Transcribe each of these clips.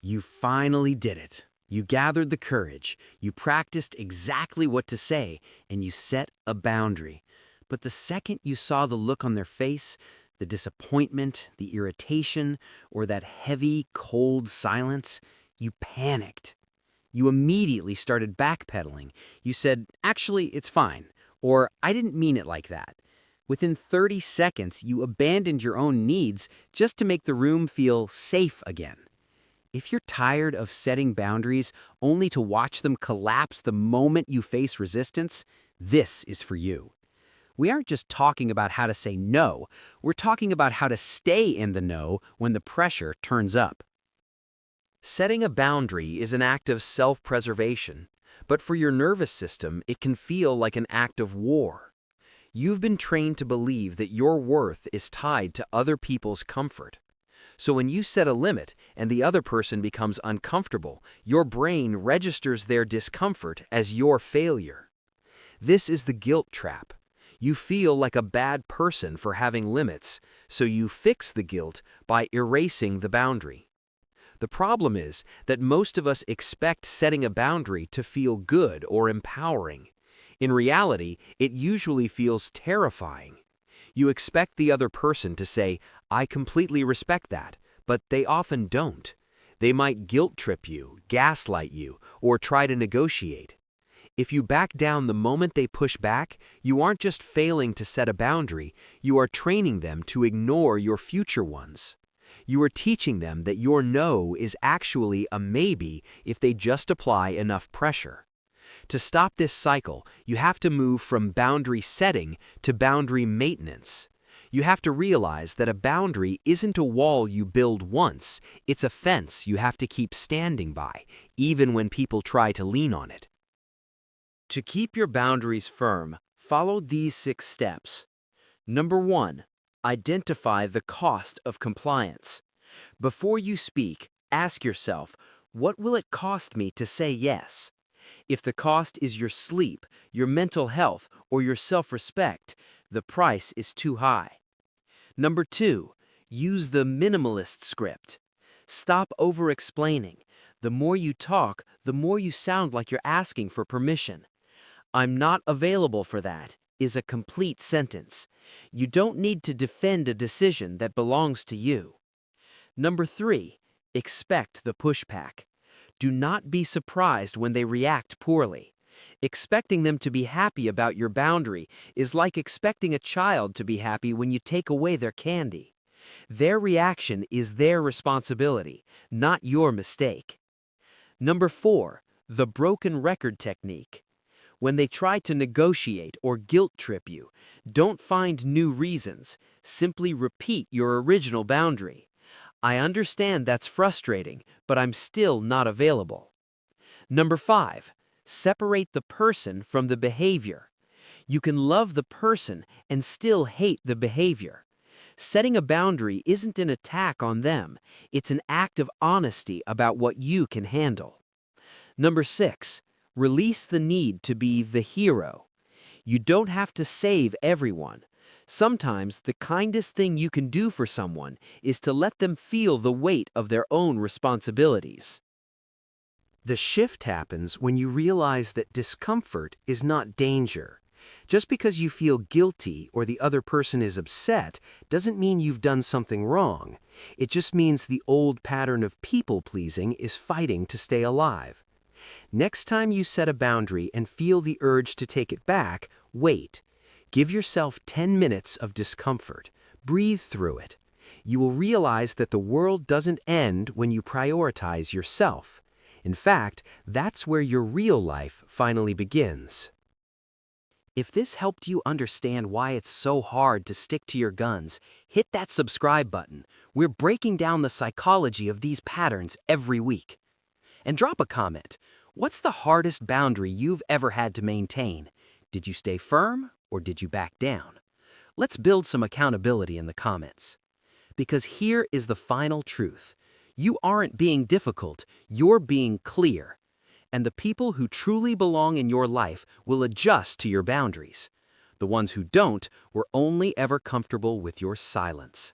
You finally did it. You gathered the courage, you practiced exactly what to say, and you set a boundary. But the second you saw the look on their face, the disappointment, the irritation, or that heavy, cold silence, you panicked. You immediately started backpedaling. You said, "Actually, it's fine," or "I didn't mean it like that." Within 30 seconds, you abandoned your own needs just to make the room feel safe again. If you're tired of setting boundaries only to watch them collapse the moment you face resistance, this is for you. We aren't just talking about how to say no, we're talking about how to stay in the no when the pressure turns up. Setting a boundary is an act of self-preservation, but for your nervous system, it can feel like an act of war. You've been trained to believe that your worth is tied to other people's comfort. So when you set a limit and the other person becomes uncomfortable, your brain registers their discomfort as your failure. This is the guilt trap. You feel like a bad person for having limits, so you fix the guilt by erasing the boundary. The problem is that most of us expect setting a boundary to feel good or empowering. In reality, it usually feels terrifying. You expect the other person to say, "I completely respect that," but they often don't. They might guilt trip you, gaslight you, or try to negotiate. If you back down the moment they push back, you aren't just failing to set a boundary, you are training them to ignore your future ones. You are teaching them that your no is actually a maybe if they just apply enough pressure. To stop this cycle, you have to move from boundary setting to boundary maintenance. You have to realize that a boundary isn't a wall you build once, it's a fence you have to keep standing by, even when people try to lean on it. To keep your boundaries firm, follow these 6 steps. Number 1. Identify the cost of compliance. Before you speak, ask yourself, what will it cost me to say yes? If the cost is your sleep, your mental health, or your self-respect, the price is too high. Number 2, use the minimalist script. Stop over-explaining. The more you talk, the more you sound like you're asking for permission. "I'm not available for that" is a complete sentence. You don't need to defend a decision that belongs to you. Number 3, expect the pushback. Do not be surprised when they react poorly. Expecting them to be happy about your boundary is like expecting a child to be happy when you take away their candy. Their reaction is their responsibility, not your mistake. Number 4, the broken record technique. When they try to negotiate or guilt trip you, don't find new reasons. Simply repeat your original boundary. "I understand that's frustrating, but I'm still not available." Number 5, separate the person from the behavior. You can love the person and still hate the behavior. Setting a boundary isn't an attack on them, it's an act of honesty about what you can handle. Number 6, release the need to be the hero. You don't have to save everyone. Sometimes the kindest thing you can do for someone is to let them feel the weight of their own responsibilities. The shift happens when you realize that discomfort is not danger. Just because you feel guilty or the other person is upset doesn't mean you've done something wrong. It just means the old pattern of people-pleasing is fighting to stay alive. Next time you set a boundary and feel the urge to take it back, wait. Give yourself 10 minutes of discomfort. Breathe through it. You will realize that the world doesn't end when you prioritize yourself. In fact, that's where your real life finally begins. If this helped you understand why it's so hard to stick to your guns, hit that subscribe button. We're breaking down the psychology of these patterns every week. And drop a comment. What's the hardest boundary you've ever had to maintain? Did you stay firm or did you back down? Let's build some accountability in the comments. Because here is the final truth. You aren't being difficult, you're being clear. And the people who truly belong in your life will adjust to your boundaries. The ones who don't were only ever comfortable with your silence.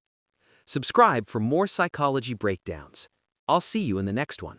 Subscribe for more psychology breakdowns. I'll see you in the next one.